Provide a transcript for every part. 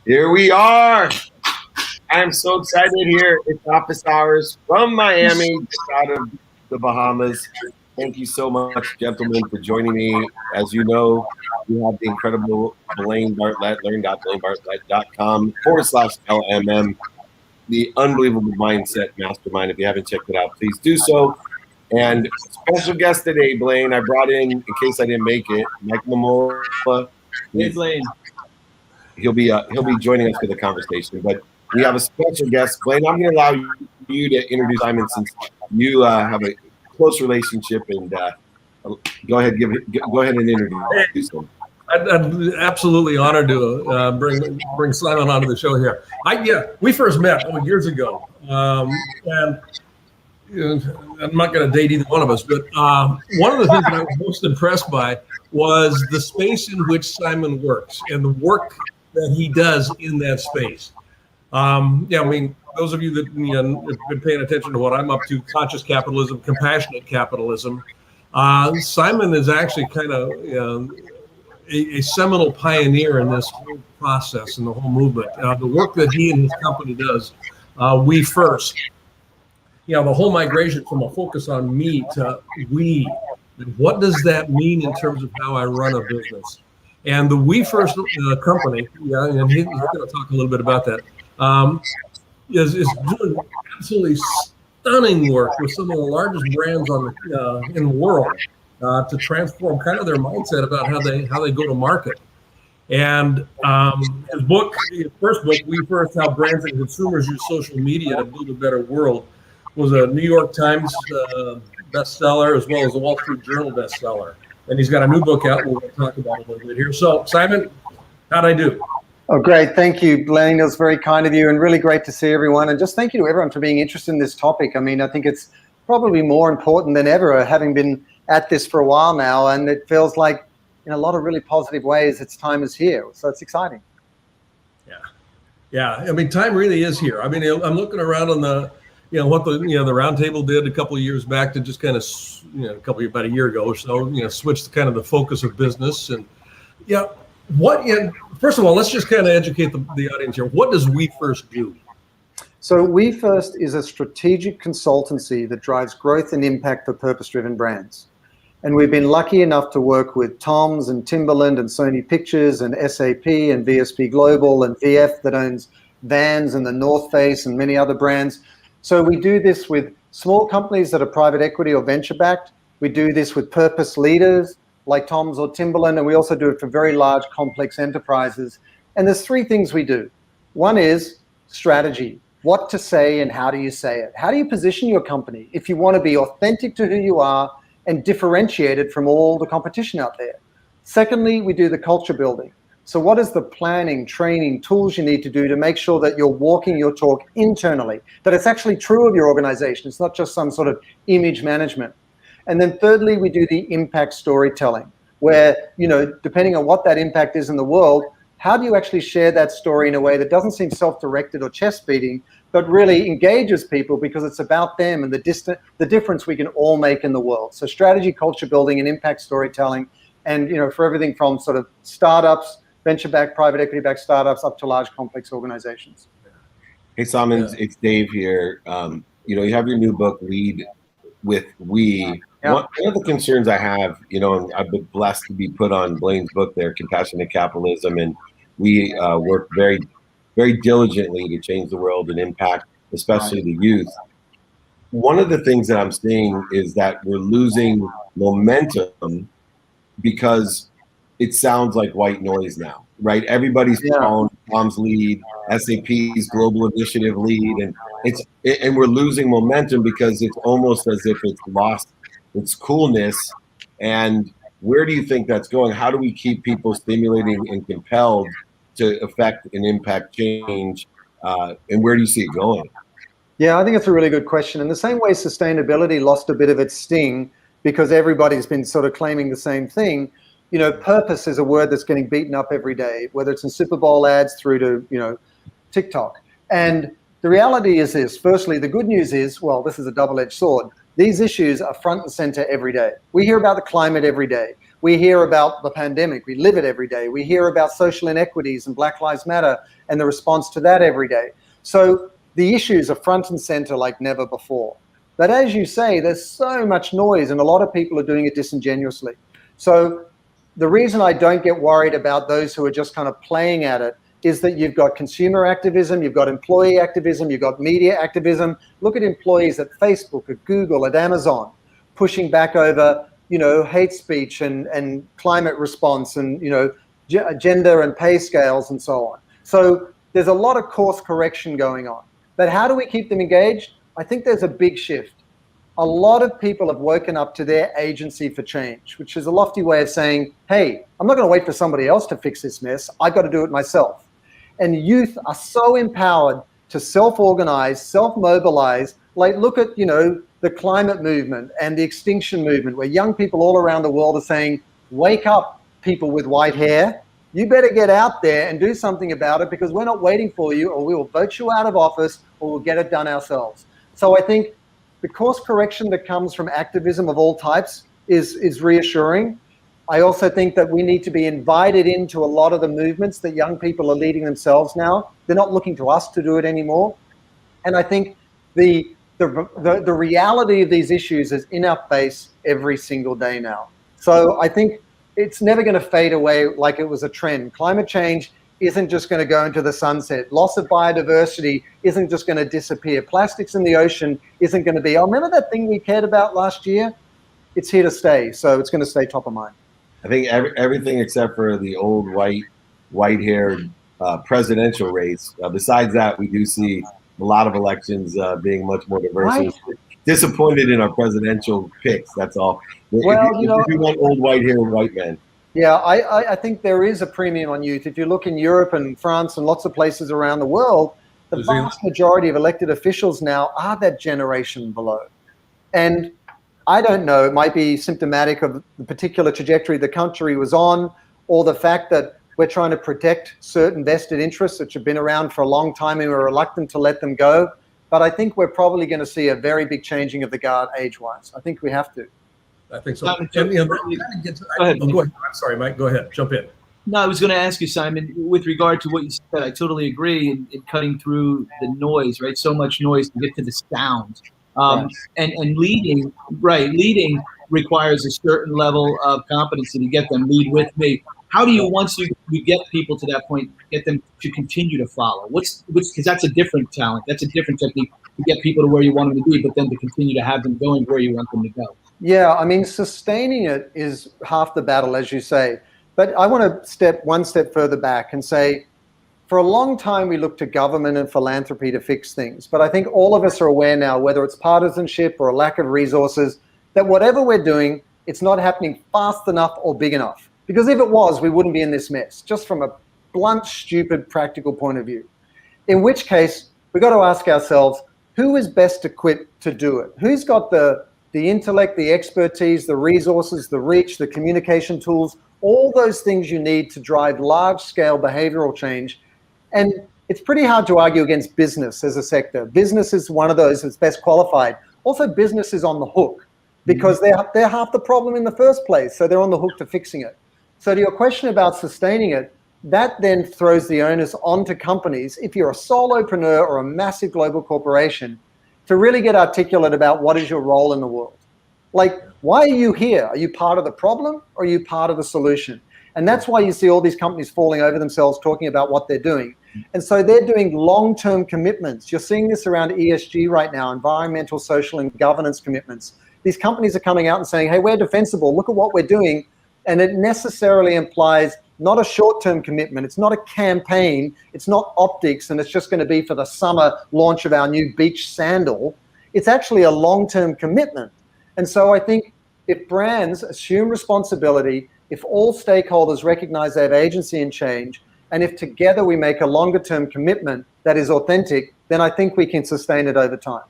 Here we are. I am so excited here. It's office hours from Miami, just out of the Bahamas. Thank you so much, gentlemen, for joining me. As you know, we have the incredible Blaine Bartlett, learn.blainebartlett.com/LMM, the unbelievable mindset mastermind. If you haven't checked it out, please do so. And special guest today, Blaine, I brought in case I didn't make it, Mike Mamola. Hey, Blaine. He'll be joining us for the conversation. But we have a special guest, Blaine. I'm going to allow you to introduce Simon since you have a close relationship, and go ahead and introduce him. I'm absolutely honored to bring Simon onto the show here. We first met years ago, and I'm not going to date either one of us, but one of the things that I was most impressed by was the space in which Simon works and the work that he does in that space. Those of you that have been paying attention to what I'm up to, conscious capitalism, compassionate capitalism, Simon is actually kind of a seminal pioneer in this whole process and the whole movement. The work that he and his company does, We First, the whole migration from a focus on me to we. And what does that mean in terms of how I run a business? And the We First company, and he's going to talk a little bit about that, is doing absolutely stunning work with some of the largest brands in the world to transform kind of their mindset about how they go to market. And his first book, We First: How Brands and Consumers Use Social Media to Build a Better World, was a New York Times bestseller as well as a Wall Street Journal bestseller. And he's got a new book out. We're going to talk about it a little bit here. So, Simon, how'd I do? Oh, great. Thank you, Blaine. It was very kind of you and really great to see everyone. And just thank you to everyone for being interested in this topic. I mean, I think it's probably more important than ever, having been at this for a while now. And it feels like in a lot of really positive ways, its time is here. So it's exciting. Yeah. I mean, time really is here. I mean, I'm looking around on what the roundtable did a couple of years back to just kind of about a year ago or so, switched kind of the focus of business. And first of all, let's just kind of educate the audience here. What does We First do? So We First is a strategic consultancy that drives growth and impact for purpose-driven brands. And we've been lucky enough to work with Tom's and Timberland and Sony Pictures and SAP and VSP Global and VF that owns Vans and the North Face and many other brands. So we do this with small companies that are private equity or venture-backed. We do this with purpose leaders like Tom's or Timberland, and we also do it for very large, complex enterprises. And there's three things we do. One is strategy. What to say and how do you say it? How do you position your company if you want to be authentic to who you are and differentiated from all the competition out there? Secondly, we do the culture building. So what is the planning, training, tools you need to do to make sure that you're walking your talk internally, that it's actually true of your organization? It's not just some sort of image management. And then thirdly, we do the impact storytelling, where, depending on what that impact is in the world, how do you actually share that story in a way that doesn't seem self-directed or chest beating, but really engages people because it's about them and the difference we can all make in the world. So strategy, culture building, and impact storytelling, and for everything from sort of startups, venture-backed, private equity-backed startups up to large, complex organizations. Hey, Simon, It's Dave here. You have your new book, Lead with We. Yeah. One of the concerns I have, I've been blessed to be put on Blaine's book there, Compassionate Capitalism, and we work very, very diligently to change the world and impact, especially the youth. One of the things that I'm seeing is that we're losing momentum because it sounds like white noise now, right? Everybody's following Tom's lead, SAP's global initiative lead, and we're losing momentum because it's almost as if it's lost its coolness. And where do you think that's going? How do we keep people stimulating and compelled to affect and impact change? And where do you see it going? Yeah, I think it's a really good question. In the same way sustainability lost a bit of its sting because everybody's been sort of claiming the same thing, purpose is a word that's getting beaten up every day, whether it's in Super Bowl ads through to, TikTok. And the reality is this. Firstly, the good news is, this is a double-edged sword. These issues are front and center every day. We hear about the climate every day. We hear about the pandemic. We live it every day. We hear about social inequities and Black Lives Matter and the response to that every day. So the issues are front and center like never before. But as you say, there's so much noise and a lot of people are doing it disingenuously. So the reason I don't get worried about those who are just kind of playing at it is that you've got consumer activism, you've got employee activism, you've got media activism. Look at employees at Facebook, at Google, at Amazon, pushing back over, hate speech and climate response and, gender and pay scales and so on. So there's a lot of course correction going on. But how do we keep them engaged? I think there's a big shift. A lot of people have woken up to their agency for change, which is a lofty way of saying, hey, I'm not going to wait for somebody else to fix this mess. I've got to do it myself. And youth are so empowered to self-organize, self-mobilize. Like, look at, the climate movement and the extinction movement, where young people all around the world are saying, wake up, people with white hair. You better get out there and do something about it, because we're not waiting for you, or we will vote you out of office, or we'll get it done ourselves. So I think the course correction that comes from activism of all types is reassuring. I also think that we need to be invited into a lot of the movements that young people are leading themselves now. They're not looking to us to do it anymore. And I think the reality of these issues is in our face every single day now. So I think it's never going to fade away like it was a trend. Climate change isn't just going to go into the sunset. Loss of biodiversity isn't just going to disappear. Plastics in the ocean isn't going to be, oh, remember that thing we cared about last year? It's here to stay. So it's going to stay top of mind. I think everything except for the old white-haired presidential race. Besides that, we do see a lot of elections being much more diverse. Right. Disappointed in our presidential picks, that's all. Well, if you want old white-haired white men. Yeah, I think there is a premium on youth. If you look in Europe and France and lots of places around the world, the vast majority of elected officials now are that generation below. And I don't know, it might be symptomatic of the particular trajectory the country was on, or the fact that we're trying to protect certain vested interests which have been around for a long time and we're reluctant to let them go. But I think we're probably going to see a very big changing of the guard age-wise. I think we have to. I think so. Go ahead. I'm sorry, Mike. Go ahead. Jump in. No, I was going to ask you, Simon, with regard to what you said, I totally agree in cutting through the noise, right? So much noise to get to the sound. And leading requires a certain level of competency to get them. Lead with me. How do you, once you get people to that point, get them to continue to follow? Because that's a different talent. That's a different technique to get people to where you want them to be, but then to continue to have them going where you want them to go. Yeah, I mean, sustaining it is half the battle, as you say. But I want to step one step further back and say, for a long time, we looked to government and philanthropy to fix things. But I think all of us are aware now, whether it's partisanship or a lack of resources, that whatever we're doing, it's not happening fast enough or big enough. Because if it was, we wouldn't be in this mess, just from a blunt, stupid, practical point of view. In which case, we've got to ask ourselves, who is best equipped to do it? Who's got the intellect, the expertise, the resources, the reach, the communication tools, all those things you need to drive large-scale behavioral change. And it's pretty hard to argue against business as a sector. Business is one of those that's best qualified. Also, business is on the hook because they're half the problem in the first place, so they're on the hook to fixing it. So to your question about sustaining it, that then throws the onus onto companies, if you're a solopreneur or a massive global corporation, to really get articulate about what is your role in the world. Like, why are you here? Are you part of the problem or are you part of the solution? And that's why you see all these companies falling over themselves talking about what they're doing. And so they're doing long-term commitments. You're seeing this around ESG right now, environmental, social, and governance commitments. These companies are coming out and saying, hey, we're defensible. Look at what we're doing. And it necessarily implies not a short-term commitment. It's not a campaign. It's not optics, and it's just going to be for the summer launch of our new beach sandal. It's actually a long-term commitment. And so I think if brands assume responsibility, if all stakeholders recognize they have agency and change, and if together we make a longer-term commitment that is authentic, then I think we can sustain it over time.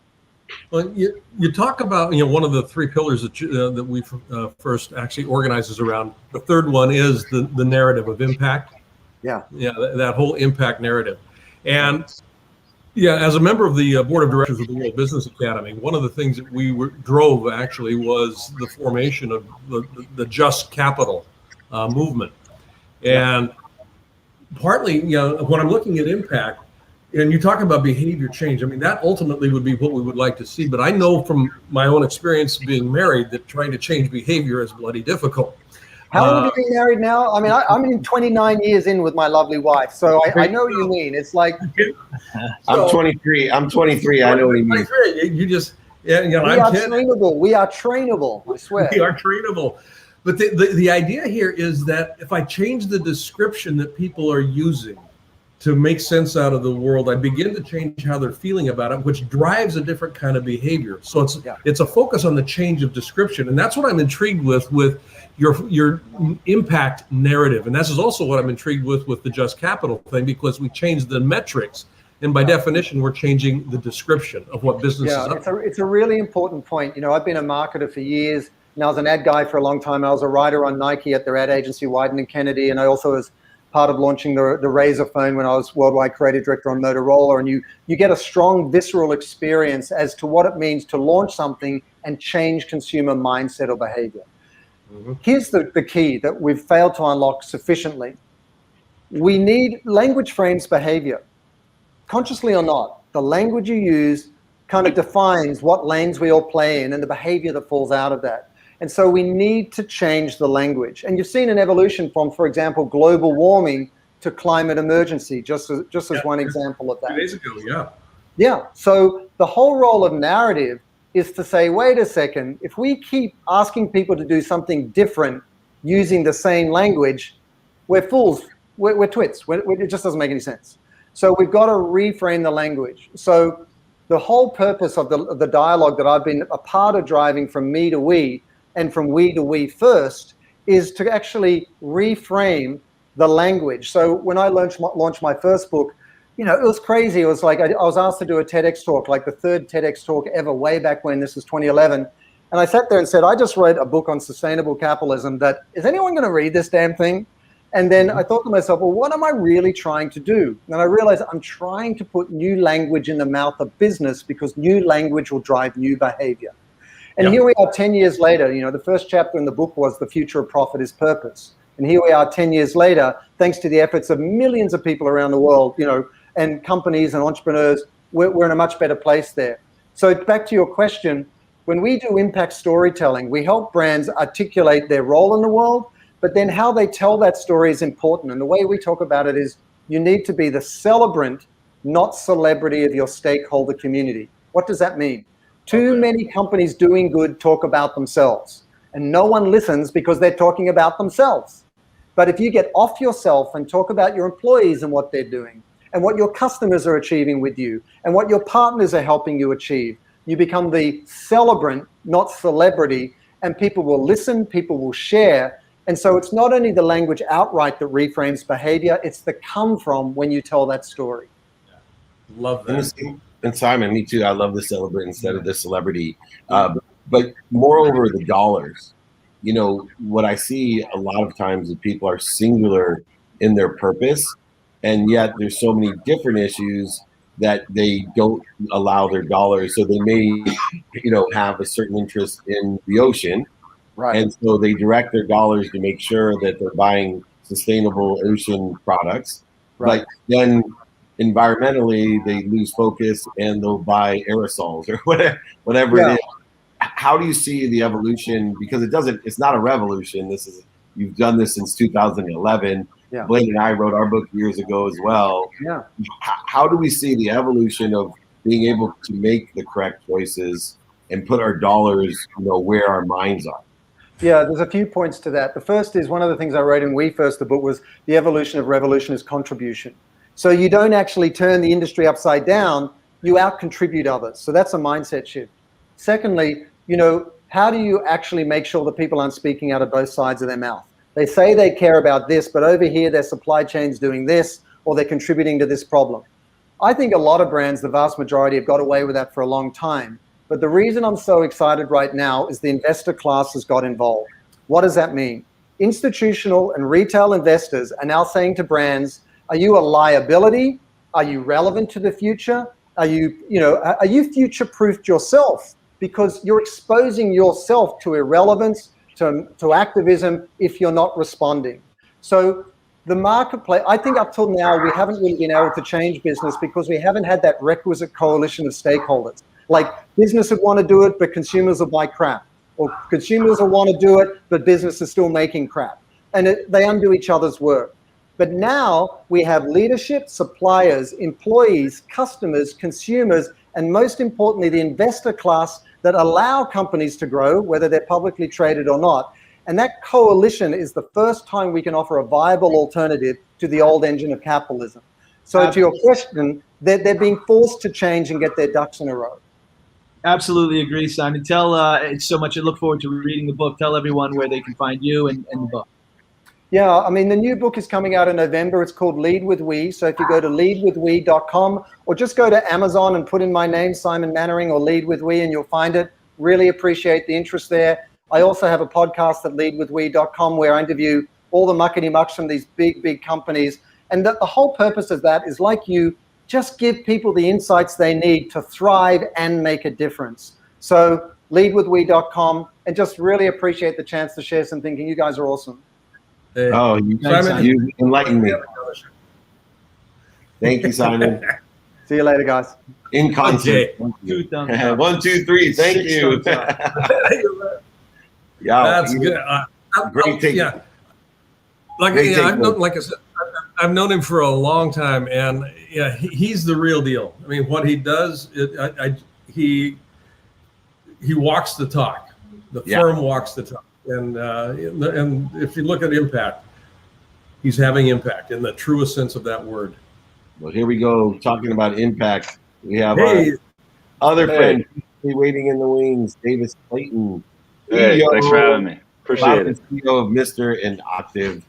Well, you talk about, one of the three pillars that we first actually organizes around. The third one is the narrative of impact. Yeah. Yeah, that whole impact narrative. And Yeah, as a member of the board of directors of the World Business Academy, one of the things that we drove actually was the formation of the just capital movement. And partly, when I'm looking at impact, and you talk about behavior change, I mean, that ultimately would be what we would like to see. But I know from my own experience being married that trying to change behavior is bloody difficult. How long have you been married now? I mean, I'm in 29 years in with my lovely wife, so I know what you mean. It's like I'm 23. I'm 23. I know what you mean. You just we are trainable. We are trainable. I swear. We are trainable. But the idea here is that if I change the description that people are using to make sense out of the world, I begin to change how they're feeling about it, which drives a different kind of behavior. So it's a focus on the change of description, and that's what I'm intrigued with your impact narrative. And this is also what I'm intrigued with the just capital thing, because we changed the metrics, and by definition, we're changing the description of what business is up to. It's a really important point. I've been a marketer for years, and I was an ad guy for a long time. I was a writer on Nike at their ad agency, Wieden & Kennedy, and I also was part of launching the Razr phone when I was worldwide creative director on Motorola. And you get a strong visceral experience as to what it means to launch something and change consumer mindset or behavior. Mm-hmm. Here's the key that we've failed to unlock sufficiently. We need language frames behavior. Consciously or not, the language you use kind of defines what lanes we all play in and the behavior that falls out of that. And so we need to change the language. And you've seen an evolution from, for example, global warming to climate emergency, just as one example of that. 2 days ago, yeah. Yeah, so the whole role of narrative is to say, wait a second, if we keep asking people to do something different using the same language, we're fools, we're twits, it just doesn't make any sense. So we've got to reframe the language. So the whole purpose of the dialogue that I've been a part of driving from me to we, and from we to we first, is to actually reframe the language. So when I launched my first book, it was crazy. It was like I was asked to do a TEDx talk, like the third TEDx talk ever, way back when. This was 2011. And I sat there and said, I just read a book on sustainable capitalism is anyone going to read this damn thing? And then I thought to myself, well, what am I really trying to do? And I realized I'm trying to put new language in the mouth of business, because new language will drive new behavior. And here we are 10 years later. The first chapter in the book was The Future of Profit is Purpose. And here we are 10 years later, thanks to the efforts of millions of people around the world, and companies and entrepreneurs, we're in a much better place there. So back to your question, when we do impact storytelling, we help brands articulate their role in the world, but then how they tell that story is important. And the way we talk about it is you need to be the celebrant, not celebrity of your stakeholder community. What does that mean? Too many companies doing good talk about themselves, and no one listens because they're talking about themselves. But if you get off yourself and talk about your employees and what they're doing, and what your customers are achieving with you, and what your partners are helping you achieve, you become the celebrant, not celebrity, and people will listen, people will share. And so it's not only the language outright that reframes behavior, it's the come from when you tell that story. Love that. And Simon, me too. I love the celebrant instead of the celebrity. But moreover, the dollars. What I see a lot of times is people are singular in their purpose, and yet there's so many different issues that they don't allow their dollars. So they may, have a certain interest in the ocean. Right. And so they direct their dollars to make sure that they're buying sustainable ocean products. Right. But then environmentally, they lose focus and they'll buy aerosols or whatever it is. How do you see the evolution? Because it's not a revolution. You've done this since 2011. Yeah. Blaine and I wrote our book years ago as well. Yeah. How do we see the evolution of being able to make the correct choices and put our dollars, where our minds are? Yeah, there's a few points to that. The first is, one of the things I wrote in the book was the evolution of revolution is contribution. So you don't actually turn the industry upside down, you out-contribute others. So that's a mindset shift. Secondly, how do you actually make sure that people aren't speaking out of both sides of their mouth? They say they care about this, but over here their supply chain's doing this, or they're contributing to this problem. I think a lot of brands, the vast majority, have got away with that for a long time. But the reason I'm so excited right now is the investor class has got involved. What does that mean? Institutional and retail investors are now saying to brands, are you a liability? Are you relevant to the future? Are you future-proofed yourself? Because you're exposing yourself to irrelevance, to activism if you're not responding. So the marketplace, I think up till now, we haven't really been able to change business because we haven't had that requisite coalition of stakeholders. Like business would want to do it, but consumers will buy crap. Or consumers will want to do it, but business is still making crap. And they undo each other's work. But now we have leadership, suppliers, employees, customers, consumers, and most importantly, the investor class that allow companies to grow, whether they're publicly traded or not. And that coalition is the first time we can offer a viable alternative to the old engine of capitalism. So to your question, they're being forced to change and get their ducks in a row. Absolutely agree, Simon. It's so much. I look forward to reading the book. Tell everyone where they can find you and the book. Yeah, I mean, the new book is coming out in November. It's called Lead with We. So if you go to leadwithwe.com or just go to Amazon and put in my name, Simon Mannering, or Lead with We, and you'll find it. Really appreciate the interest there. I also have a podcast at leadwithwe.com where I interview all the muckety-mucks from these big companies. And the whole purpose of that is, like you, just give people the insights they need to thrive and make a difference. So leadwithwe.com, and just really appreciate the chance to share some thinking. You guys are awesome. Hey. Oh, you enlightened me. Thank you, Simon. See you later, guys. In concert. Okay. 1, 2, 3. Thank you. Yeah, that's good. Great take. Yeah. Like I said, I've known him for a long time, and yeah, he's the real deal. I mean, what he does, he walks the talk. The firm walks the talk. And if you look at impact, he's having impact in the truest sense of that word. Well, here we go, talking about impact. We have our other friend waiting in the wings, David Clayton. Hey, thanks for having me. Appreciate it. CEO of Myster and Octave.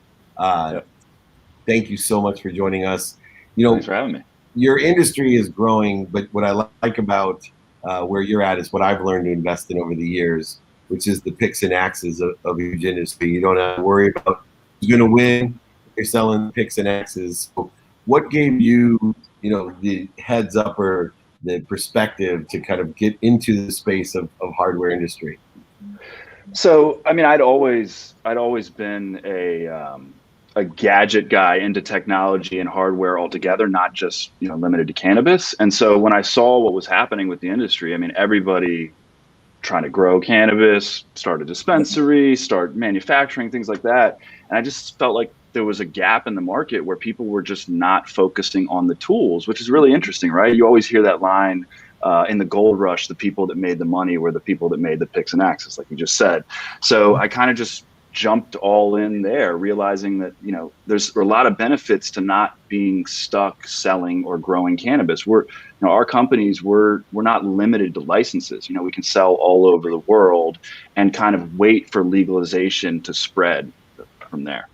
Thank you so much for joining us. Thanks for having me. Your industry is growing, but what I like about where you're at is what I've learned to invest in over the years, which is the picks and axes of each industry. You don't have to worry about who's going to win. You're selling picks and axes. So what gave you, the heads up or the perspective to kind of get into the space of hardware industry? So, I mean, I'd always been a gadget guy into technology and hardware altogether, not just, limited to cannabis. And so when I saw what was happening with the industry, I mean, everybody trying to grow cannabis, start a dispensary, start manufacturing, things like that. And I just felt like there was a gap in the market where people were just not focusing on the tools, which is really interesting, right? You always hear that line in the gold rush, the people that made the money were the people that made the picks and axes, like you just said. So I kind of just jumped all in there, realizing that, there's a lot of benefits to not being stuck selling or growing cannabis. Our companies, we're not limited to licenses. We can sell all over the world and kind of wait for legalization to spread from there.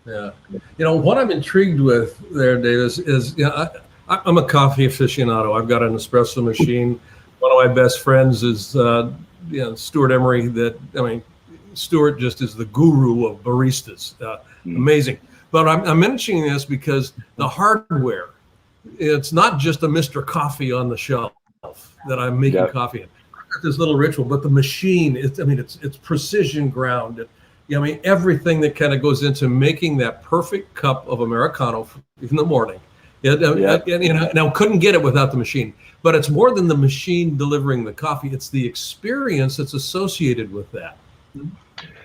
Yeah. What I'm intrigued with there, Dave, is I'm a coffee aficionado. I've got an espresso machine. One of my best friends is Stuart Emery. Stuart just is the guru of baristas. Amazing. But I'm mentioning this because the hardware, it's not just a Mr. Coffee on the shelf that I'm making coffee in. I've got this little ritual, but the machine, it's precision ground. Everything that kind of goes into making that perfect cup of Americano in the morning. Now couldn't get it without the machine, but it's more than the machine delivering the coffee. It's the experience that's associated with that.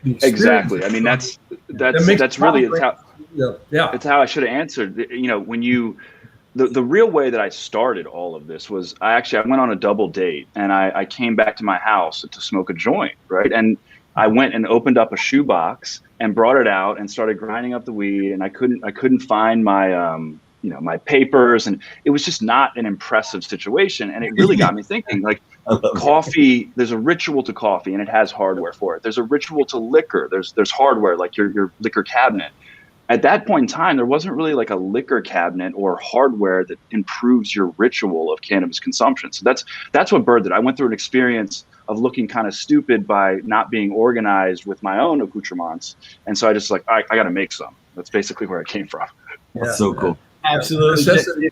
Exactly. I mean, that's really it's how I should have answered. When the real way that I started all of this was I went on a double date and I came back to my house to smoke a joint, right? And I went and opened up a shoebox and brought it out and started grinding up the weed, and I couldn't find my my papers, and it was just not an impressive situation. And it really got me thinking, like, coffee, there's a ritual to coffee and it has hardware for it. There's a ritual to liquor. There's hardware, like your liquor cabinet. At that point in time, there wasn't really like a liquor cabinet or hardware that improves your ritual of cannabis consumption. So that's what birthed it. I went through an experience of looking kind of stupid by not being organized with my own accoutrements. And so I just I got to make some. That's basically where I came from. That's so cool. Absolutely.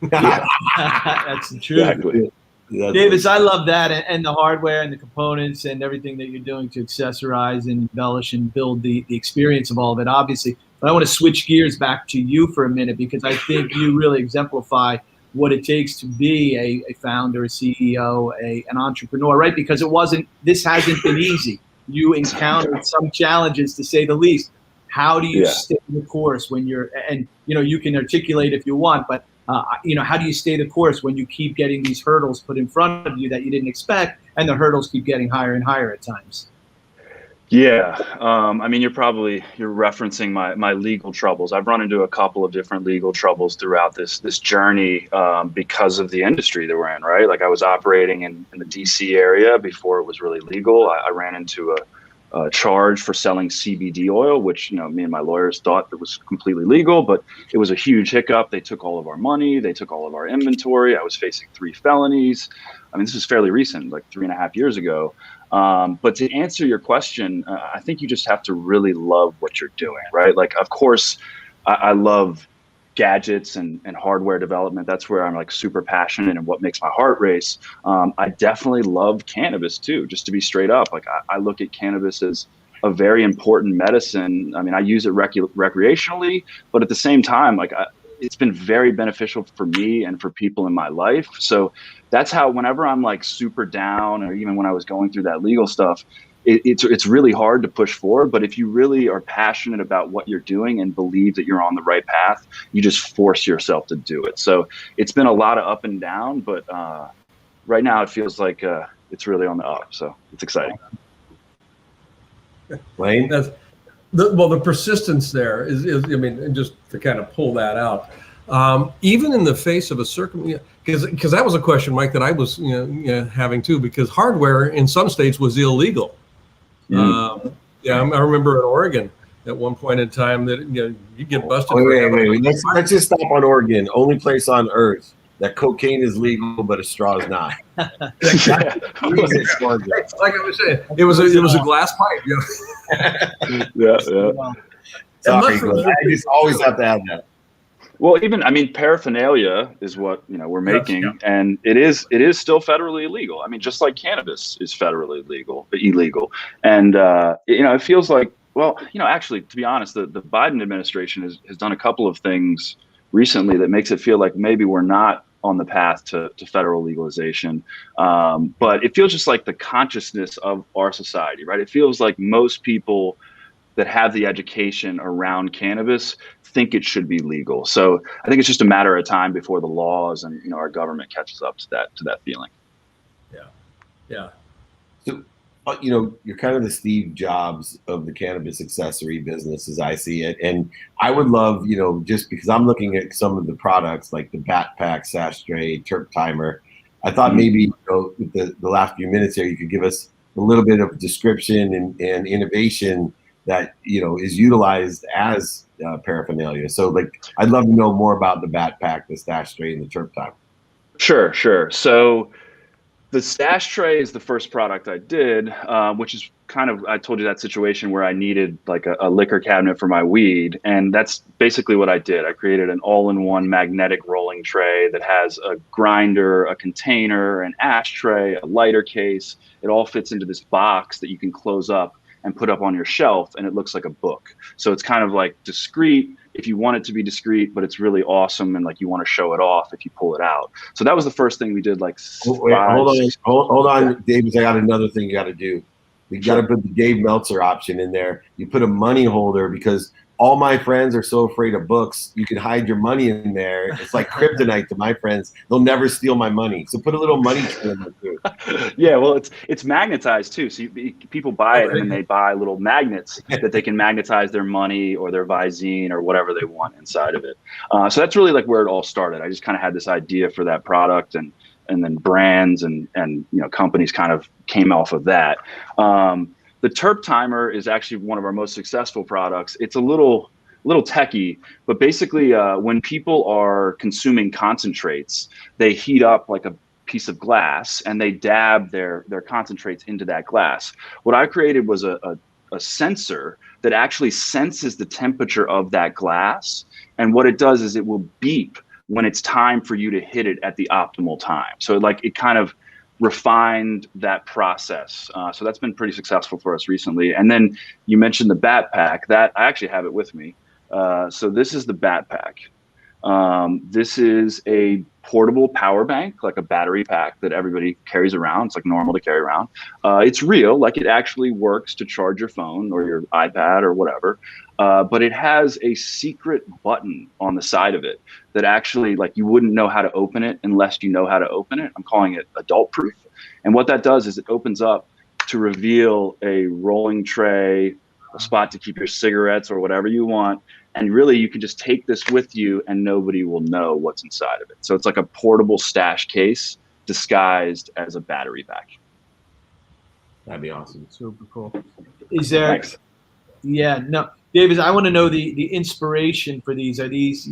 That's the truth. Exactly. Davis, I love that, and the hardware and the components and everything that you're doing to accessorize and embellish and build the experience of all of it, obviously. But I want to switch gears back to you for a minute, because I think you really exemplify what it takes to be a founder, a CEO, an entrepreneur, right? Because this hasn't been easy. You encountered some challenges, to say the least. How do you stay the course when and you can articulate if you want, but how do you stay the course when you keep getting these hurdles put in front of you that you didn't expect, and the hurdles keep getting higher and higher at times? Yeah. I mean, you're referencing my legal troubles. I've run into a couple of different legal troubles throughout this journey because of the industry that we're in, right? Like, I was operating in the DC area before it was really legal. I ran into a charge for selling CBD oil, which, me and my lawyers thought it was completely legal, but it was a huge hiccup. They took all of our money. They took all of our inventory. I was facing 3 felonies. I mean, this is fairly recent, like 3.5 years ago. But to answer your question, I think you just have to really love what you're doing, right? Like, of course, I love gadgets and hardware development. That's where I'm like super passionate and what makes my heart race. I definitely love cannabis too, just to be straight up. Like, I look at cannabis as a very important medicine. I mean, I use it recreationally, but at the same time, like, it's been very beneficial for me and for people in my life. So that's how, whenever I'm like super down, or even when I was going through that legal stuff, it's really hard to push forward. But if you really are passionate about what you're doing and believe that you're on the right path, you just force yourself to do it. So it's been a lot of up and down, but right now it feels like it's really on the up. So it's exciting. Wayne? The persistence there is, I mean, just to kind of pull that out, even in the face of a because that was a question, Mike, that I was having too, because hardware in some states was illegal. I remember in Oregon at one point in time that you get busted. Wait. Let's just stop on Oregon. Only place on earth that cocaine is legal, but a straw is not. Like I was saying, it was a glass pipe. Yeah. Sorry, I just always have to add that. Well, even, I mean, paraphernalia is what we're making, and it is still federally illegal. I mean, just like cannabis is federally illegal, and it feels like, well, actually, to be honest, the Biden administration has done a couple of things recently that makes it feel like maybe we're not on the path to federal legalization. But it feels just like the consciousness of our society, right? It feels like most people that have the education around cannabis think it should be legal. So I think it's just a matter of time before the laws and our government catches up to that feeling. Yeah. So you're kind of the Steve Jobs of the cannabis accessory business, as I see it. And I would love, just because I'm looking at some of the products like the backpack, sash tray, Terp Timer. I thought maybe with the last few minutes here, you could give us a little bit of description and innovation that is utilized as paraphernalia. So I'd love to know more about the backpack, the stash tray, and the Terp Timer. Sure. So the stash tray is the first product I did, which is kind of, I told you that situation where I needed like a liquor cabinet for my weed. And that's basically what I did. I created an all-in-one magnetic rolling tray that has a grinder, a container, an ashtray, a lighter case. It all fits into this box that you can close up and put up on your shelf, and it looks like a book. So it's kind of like discreet if you want it to be discreet, but it's really awesome and like you want to show it off if you pull it out. So that was the first thing we did. Hold on, David. I got another thing you got to do. You got to put the Dave Meltzer option in there. You put a money holder, because all my friends are so afraid of books. You can hide your money in there. It's like kryptonite to my friends. They'll never steal my money. So put a little money tray in there too. Yeah, well, it's magnetized too. So people buy it, and then they buy little magnets that they can magnetize their money or their Visine or whatever they want inside of it. So that's really like where it all started. I just kind of had this idea for that product, and then brands and companies kind of came off of that. The Terp Timer is actually one of our most successful products. It's a little techie, but basically when people are consuming concentrates, they heat up like a piece of glass and they dab their concentrates into that glass. What I created was a sensor that actually senses the temperature of that glass. And what it does is it will beep when it's time for you to hit it at the optimal time. So like it kind of refined that process. So that's been pretty successful for us recently. And then you mentioned the backpack. That I actually have it with me. So this is the backpack. This is a portable power bank, like a battery pack that everybody carries around. It's like normal to carry around. It's real, like it actually works to charge your phone or your iPad or whatever. But it has a secret button on the side of it that actually, like, you wouldn't know how to open it unless you know how to open it. I'm calling it adult proof. And what that does is it opens up to reveal a rolling tray, a spot to keep your cigarettes or whatever you want. And really, you can just take this with you and nobody will know what's inside of it. So it's like a portable stash case disguised as a battery pack. That'd be awesome. Super cool. Is there, Thanks. Yeah, no, David, I want to know the inspiration for these. Are these,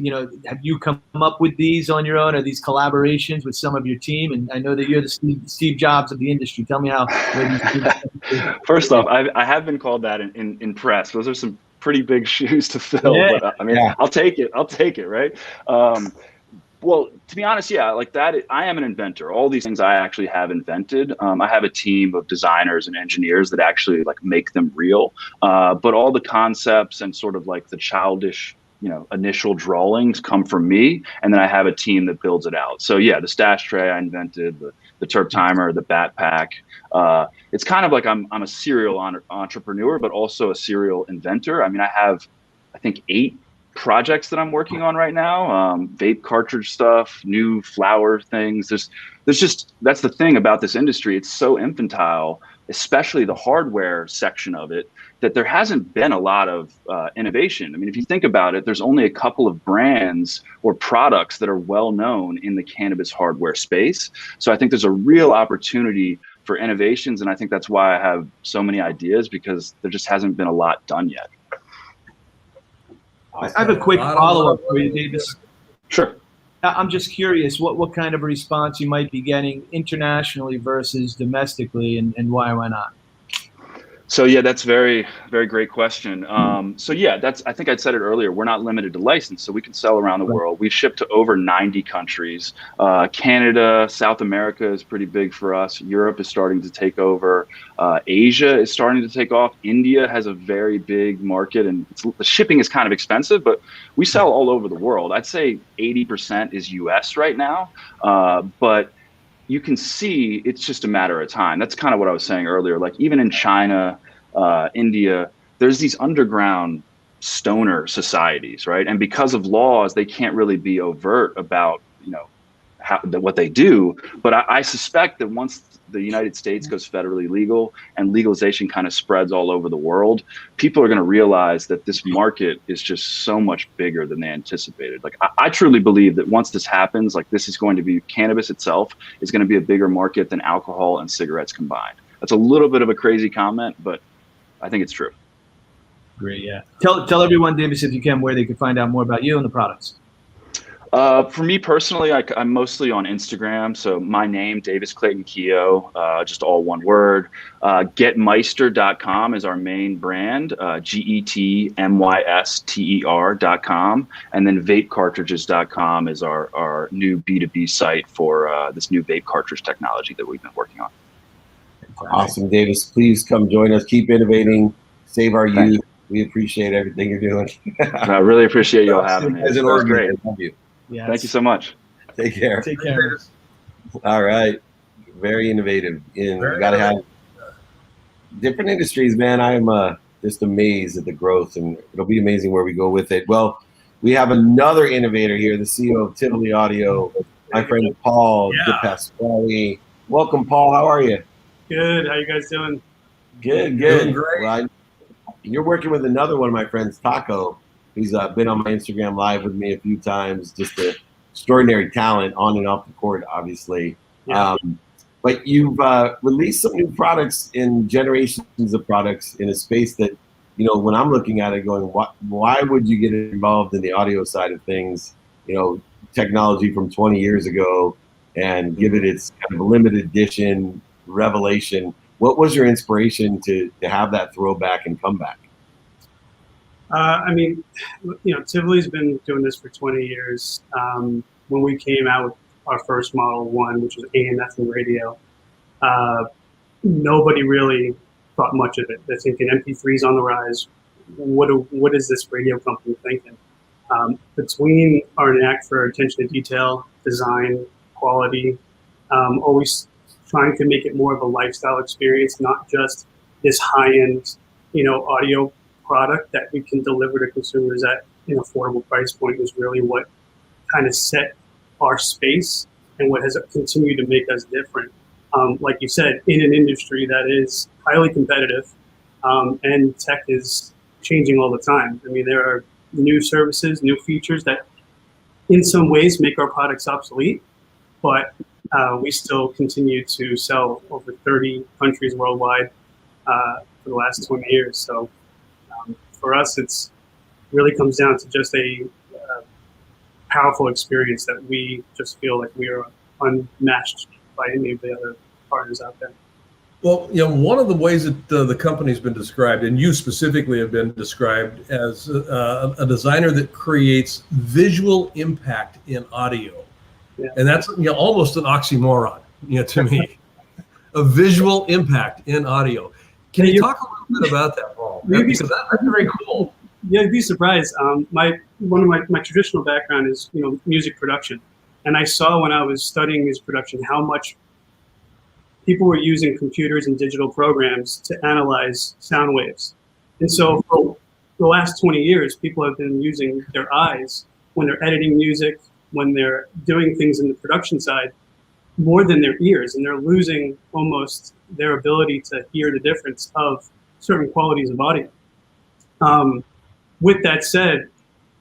have you come up with these on your own? Are these collaborations with some of your team? And I know that you're the Steve Jobs of the industry. Tell me how. First off, I have been called that in press. Those are some pretty big shoes to fill, yeah. But I mean, yeah. I'll take it, right? Well, to be honest, yeah, like that, I am an inventor. All these things I actually have invented. I have a team of designers and engineers that actually like make them real. But all the concepts and sort of like the childish, initial drawings come from me. And then I have a team that builds it out. So yeah, the stash tray I invented, the Terp Timer, the backpack. It's kind of like I'm a serial entrepreneur, but also a serial inventor. I mean, I have, I think, 8 projects that I'm working on right now. Vape cartridge stuff, new flower things. There's just, that's the thing about this industry. It's so infantile, especially the hardware section of it, that there hasn't been a lot of innovation. I mean, if you think about it, there's only a couple of brands or products that are well known in the cannabis hardware space. So I think there's a real opportunity for innovations. And I think that's why I have so many ideas, because there just hasn't been a lot done yet. I have a quick follow-up for you, Davis. Sure. I'm just curious what kind of a response you might be getting internationally versus domestically, and why not? So yeah, that's very, very great question. So yeah, I think I said it earlier, we're not limited to license, so we can sell around the world. We ship to over 90 countries. Canada, South America is pretty big for us. Europe is starting to take over. Asia is starting to take off. India has a very big market, and the shipping is kind of expensive, but we sell all over the world. I'd say 80% is US right now, but you can see it's just a matter of time. That's kind of what I was saying earlier. Like even in China, India, there's these underground stoner societies, right? And because of laws, they can't really be overt about, what they do. But I suspect that once the United States goes federally legal and legalization kind of spreads all over the world, people are going to realize that this market is just so much bigger than they anticipated. Like I truly believe that once this happens, like this is going to be, cannabis itself is going to be a bigger market than alcohol and cigarettes combined. That's a little bit of a crazy comment, but I think it's true. Great, yeah. Tell everyone, Davis, if you can, where they can find out more about you and the products. For me personally, I'm mostly on Instagram. So my name, Davis Clayton Kiyo, just all one word. GetMyster.com is our main brand, GetMyster.com. And then VapeCartridges.com is our new B2B site for this new vape cartridge technology that we've been working on. Awesome, Davis. Please come join us. Keep innovating. Save our youth. We appreciate everything you're doing. I really appreciate y'all having me. It was great. I love you. Yes. Thank you so much. Take care. Take care. All right. Very innovative. You got to have different industries, man. I'm just amazed at the growth, and it'll be amazing where we go with it. Well, we have another innovator here, the CEO of Tivoli Audio, my friend Paul DePasquale. Welcome, Paul. How are you? Good. How you guys doing? Good. Doing great. Well, you're working with another one of my friends, Taco. He's been on my Instagram Live with me a few times. Just an extraordinary talent on and off the court, obviously. Yeah. But you've released some new products and generations of products in a space that, when I'm looking at it going, why would you get involved in the audio side of things, technology from 20 years ago, and give it its kind of limited edition revelation? What was your inspiration to have that throwback and comeback? I mean, Tivoli's been doing this for 20 years. when we came out with our first Model 1, which was AM/FM radio, nobody really thought much of it. They're thinking MP3's on the rise. What is this radio company thinking? Between our knack for attention to detail, design, quality, always trying to make it more of a lifestyle experience, not just this high-end, audio product that we can deliver to consumers at an affordable price point, was really what kind of set our space and what has continued to make us different. Like you said, in an industry that is highly competitive, and tech is changing all the time. I mean, there are new services, new features that in some ways make our products obsolete, but we still continue to sell over 30 countries worldwide for the last 20 years. So for us, it's really comes down to just a powerful experience that we just feel like we are unmatched by any of the other partners out there. Well, one of the ways that the company's been described, and you specifically have been described as a designer that creates visual impact in audio. Yeah. And that's almost an oxymoron, to me. A visual impact in audio. Can you talk a little bit about that, Paul? Because that's very cool. Yeah, you'd be surprised. One of my traditional background is music production, and I saw when I was studying music production how much people were using computers and digital programs to analyze sound waves. And so for the last 20 years, people have been using their eyes when they're editing music, when they're doing things in the production side, more than their ears, and they're losing almost their ability to hear the difference of certain qualities of audio. With that said,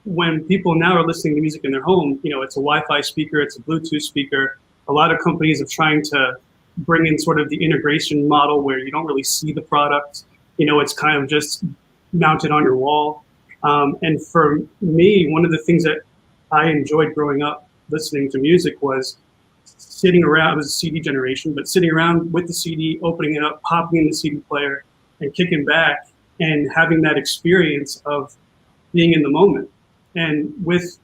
when people now are listening to music in their home, it's a Wi-Fi speaker, it's a Bluetooth speaker. A lot of companies are trying to bring in sort of the integration model where you don't really see the product. It's kind of just mounted on your wall. And for me, one of the things that I enjoyed growing up listening to music was sitting around. It was a CD generation, but sitting around with the CD, opening it up, popping in the CD player, and kicking back and having that experience of being in the moment. And with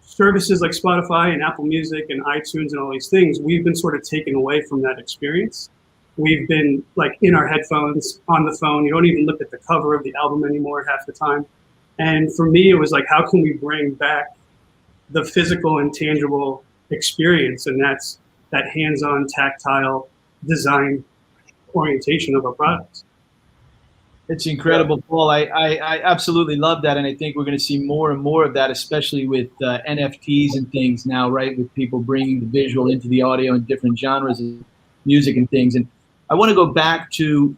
services like Spotify and Apple Music and iTunes and all these things, we've been sort of taken away from that experience. We've been like in our headphones, on the phone. You don't even look at the cover of the album anymore half the time. And for me, it was like, how can we bring back the physical and tangible experience? And that's that hands-on, tactile design orientation of our products. It's incredible, Paul. I absolutely love that, and I think we're going to see more and more of that, especially with NFTs and things now, right? With people bringing the visual into the audio and different genres of music and things. And I want to go back to,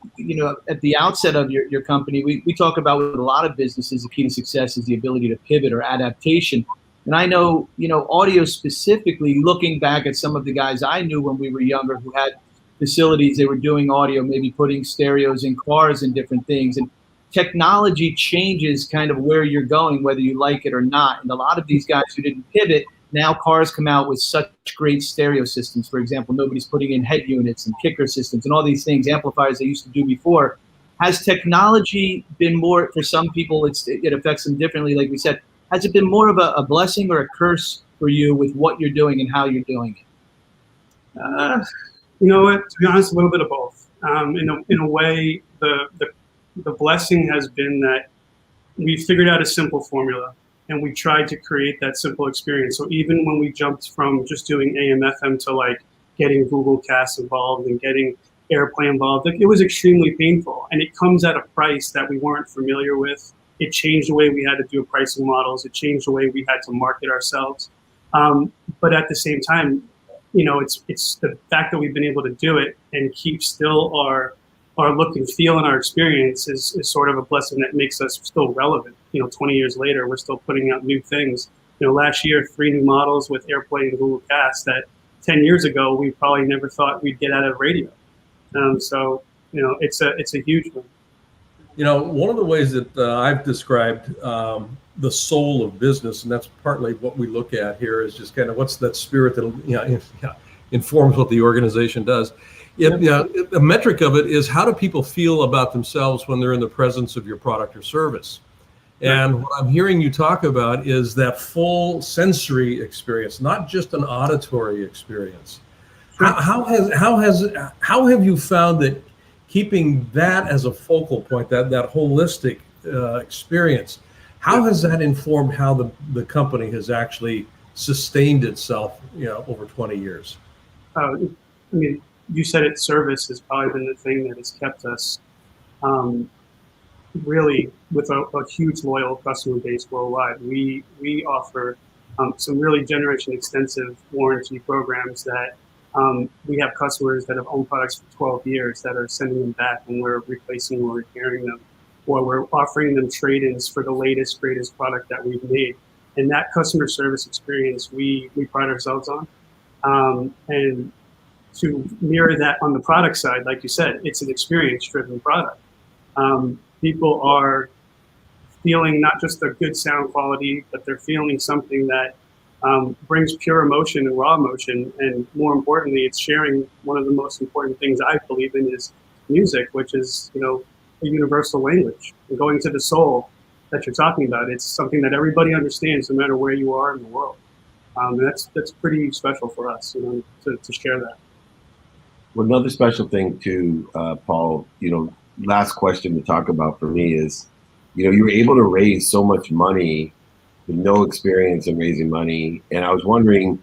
at the outset of your company, we talk about with a lot of businesses, the key to success is the ability to pivot or adaptation. And I know, audio specifically, looking back at some of the guys I knew when we were younger who had facilities, they were doing audio, maybe putting stereos in cars and different things. And technology changes kind of where you're going, whether you like it or not. And a lot of these guys who didn't pivot, now cars come out with such great stereo systems. For example, nobody's putting in head units and kicker systems and all these things, amplifiers they used to do before. Has technology been more, for some people, it affects them differently, like we said. Has it been more of a blessing or a curse for you with what you're doing and how you're doing it? You know what? To be honest, a little bit of both. In a way, the blessing has been that we figured out a simple formula, and we tried to create that simple experience. So even when we jumped from just doing AM/FM to like getting Google Cast involved and getting AirPlay involved, like, it was extremely painful, and it comes at a price that we weren't familiar with. It changed the way we had to do pricing models. It changed the way we had to market ourselves. But at the same time, it's the fact that we've been able to do it and keep still our look and feel and our experience is sort of a blessing that makes us still relevant. 20 years later, we're still putting out new things. Last year, 3 new models with AirPlay and Google Cast that 10 years ago, we probably never thought we'd get out of radio. So it's a huge one. One of the ways that I've described the soul of business, and that's partly what we look at here, is just kind of what's that spirit that informs what the organization does. The metric of it is, how do people feel about themselves when they're in the presence of your product or service? And what I'm hearing you talk about is that full sensory experience, not just an auditory experience. How have you found that keeping that as a focal point, that holistic experience, how has that informed how the company has actually sustained itself, over 20 years? I mean, you said it. Service has probably been the thing that has kept us really with a huge loyal customer base worldwide. We offer some really generation extensive warranty programs that we have customers that have owned products for 12 years that are sending them back and we're replacing or repairing them, or we're offering them trade-ins for the latest, greatest product that we've made. And that customer service experience we pride ourselves on. And to mirror that on the product side, like you said, it's an experience-driven product. People are feeling not just a good sound quality, but they're feeling something that brings pure emotion and raw emotion. And more importantly, it's sharing one of the most important things I believe in is music, which is, a universal language. And going to the soul that you're talking about, it's something that everybody understands no matter where you are in the world. And that's pretty special for us, to share that. Well, another special thing too, Paul, last question to talk about for me is, you were able to raise so much money with no experience in raising money. And I was wondering,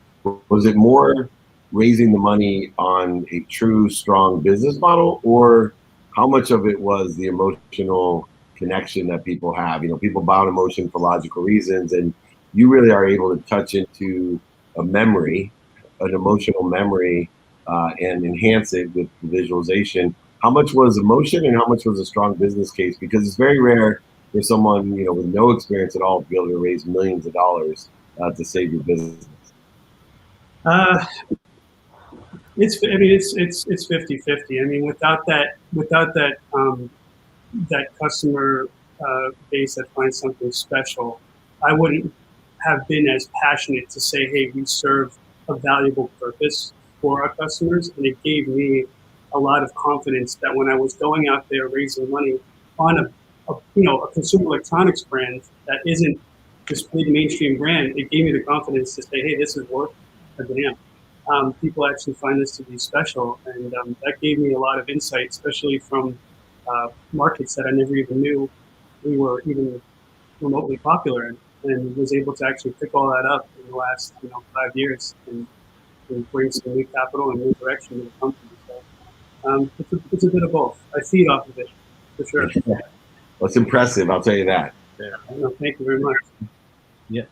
was it more raising the money on a true, strong business model, or how much of it was the emotional connection that people have? People bound emotion for logical reasons, and you really are able to touch into a memory, an emotional memory, and enhance it with visualization. How much was emotion and how much was a strong business case? Because it's very rare for someone, with no experience at all to be able to raise millions of dollars to save your business. It's 50-50. I mean, without that customer base that finds something special, I wouldn't have been as passionate to say, hey, we serve a valuable purpose for our customers. And it gave me a lot of confidence that when I was going out there raising money on a consumer electronics brand that isn't this big mainstream brand, it gave me the confidence to say, hey, this is worth a damn. People actually find this to be special. And that gave me a lot of insight, especially from markets that I never even knew we were even remotely popular in, and was able to actually pick all that up in the last 5 years and bring some new capital and new direction to the company. So it's a bit of both. I feed off of it, for sure. Well, it's impressive, I'll tell you that. Yeah. Thank you very much. Yeah.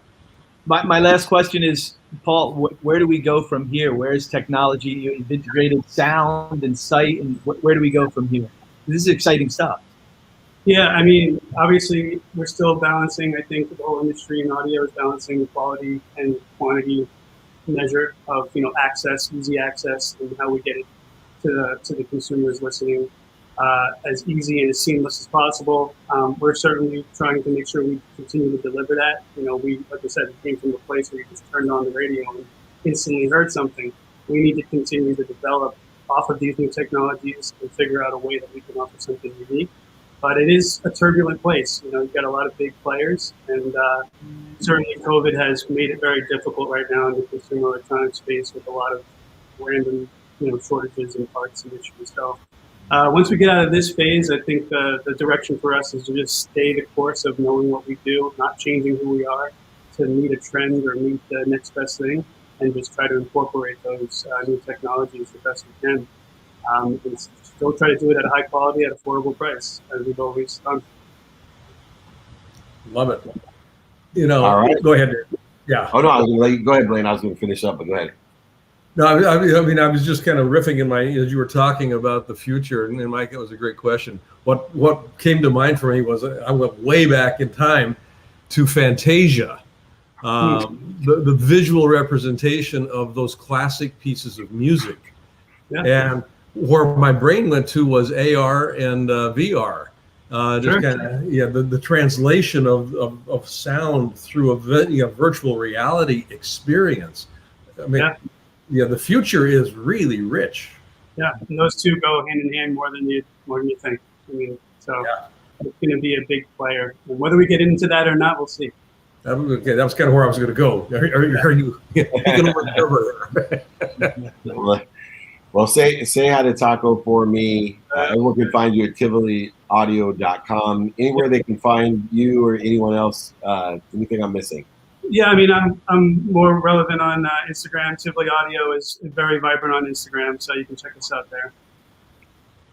My last question is, Paul, where do we go from here? Where is technology? You've integrated sound and sight, and where do we go from here? This is exciting stuff. Yeah, I mean, obviously, we're still balancing. I think the whole industry in audio is balancing the quality and quantity measure of access, easy access, and how we get it to the consumers listening as easy and as seamless as possible. We're certainly trying to make sure we continue to deliver that. We, like I said, we came from a place where you just turned on the radio and instantly heard something. We need to continue to develop off of these new technologies and figure out a way that we can offer something unique. But it is a turbulent place. You've got a lot of big players, and certainly COVID has made it very difficult right now in the consumer electronics space with a lot of random, shortages and parts and issues. So once we get out of this phase, I think the direction for us is to just stay the course of knowing what we do, not changing who we are to meet a trend or meet the next best thing, and just try to incorporate those new technologies the best we can. And still try to do it at a high quality, at affordable price, as we've always done. Love it. All right. Go ahead. Yeah. Oh, no, I was going to let you go ahead, Blaine. I was going to finish up, but go ahead. No, I mean, I was just kind of riffing as you were talking about the future, and Mike, it was a great question. What came to mind for me was I went way back in time to Fantasia, the visual representation of those classic pieces of music. Yeah. And where my brain went to was AR and VR. Just kind of the translation of sound through a virtual reality experience. I mean, the future is really rich. Yeah, and those two go hand in hand more than you think. I mean, so it's going to be a big player. And whether we get into that or not, we'll see. Okay, that was kind of where I was going to go. Are you taking over there? Well, say hi to Taco for me. Everyone can find you at TivoliAudio.com. Anywhere they can find you or anyone else. Anything I'm missing? Yeah, I mean, I'm more relevant on Instagram. Tivoli Audio is very vibrant on Instagram, so you can check us out there.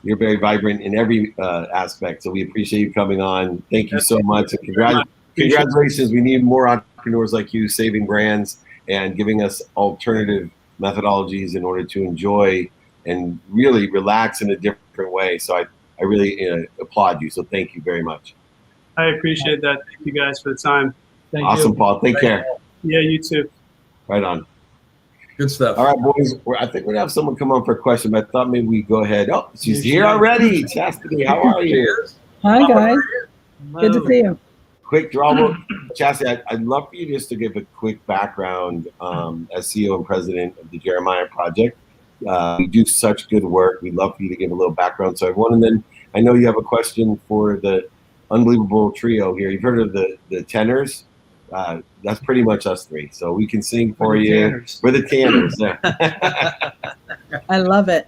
You're very vibrant in every aspect, so we appreciate you coming on. Thank you so much. And congratulations. We need more entrepreneurs like you saving brands and giving us alternative methodologies in order to enjoy and really relax in a different way. So I really applaud you. So thank you very much. I appreciate that. Thank you guys for the time. Awesome, Paul. Take care. Yeah, you too. Right on. Good stuff. All right, boys. I think we're going to have someone come on for a question, but I thought maybe we go ahead. Oh, she's here already. Chastity, how are you? Hi, guys. Good to see you. Quick draw. Chastity, I'd love for you just to give a quick background as CEO and president of the Jeremiah Project. We do such good work. We'd love for you to give a little background to everyone. And then I know you have a question for the unbelievable trio here. You've heard of the tenors? That's pretty much us three. So we can sing for you. Tanners. We're the Tanners. I love it.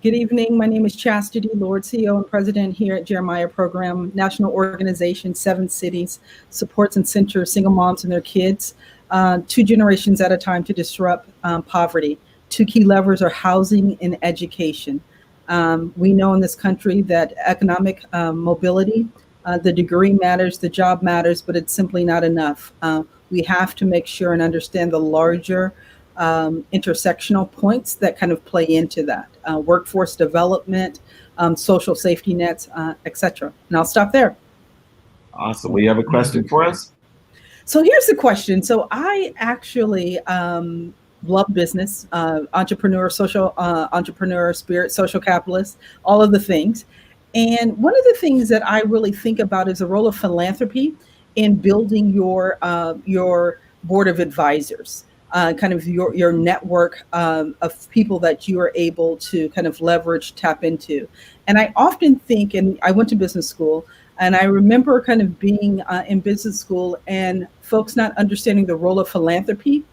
Good evening. My name is Chastity, Lord, CEO and President here at Jeremiah Program, national organization, 7 cities, supports and centers single moms and their kids, 2 generations at a time to disrupt poverty. 2 key levers are housing and education. We know in this country that economic mobility, the degree matters, the job matters, but it's simply not enough. We have to make sure and understand the larger intersectional points that kind of play into that. Workforce development, social safety nets, etc. And I'll stop there. Awesome. Well, you have a question for us? So here's the question. So I actually love business, entrepreneur, social entrepreneur, spirit, social capitalist, all of the things. And one of the things that I really think about is the role of philanthropy in building your board of advisors, kind of your network of people that you are able to kind of leverage, tap into. And I often think, and I went to business school, and I remember kind of being in business school and folks not understanding the role of philanthropy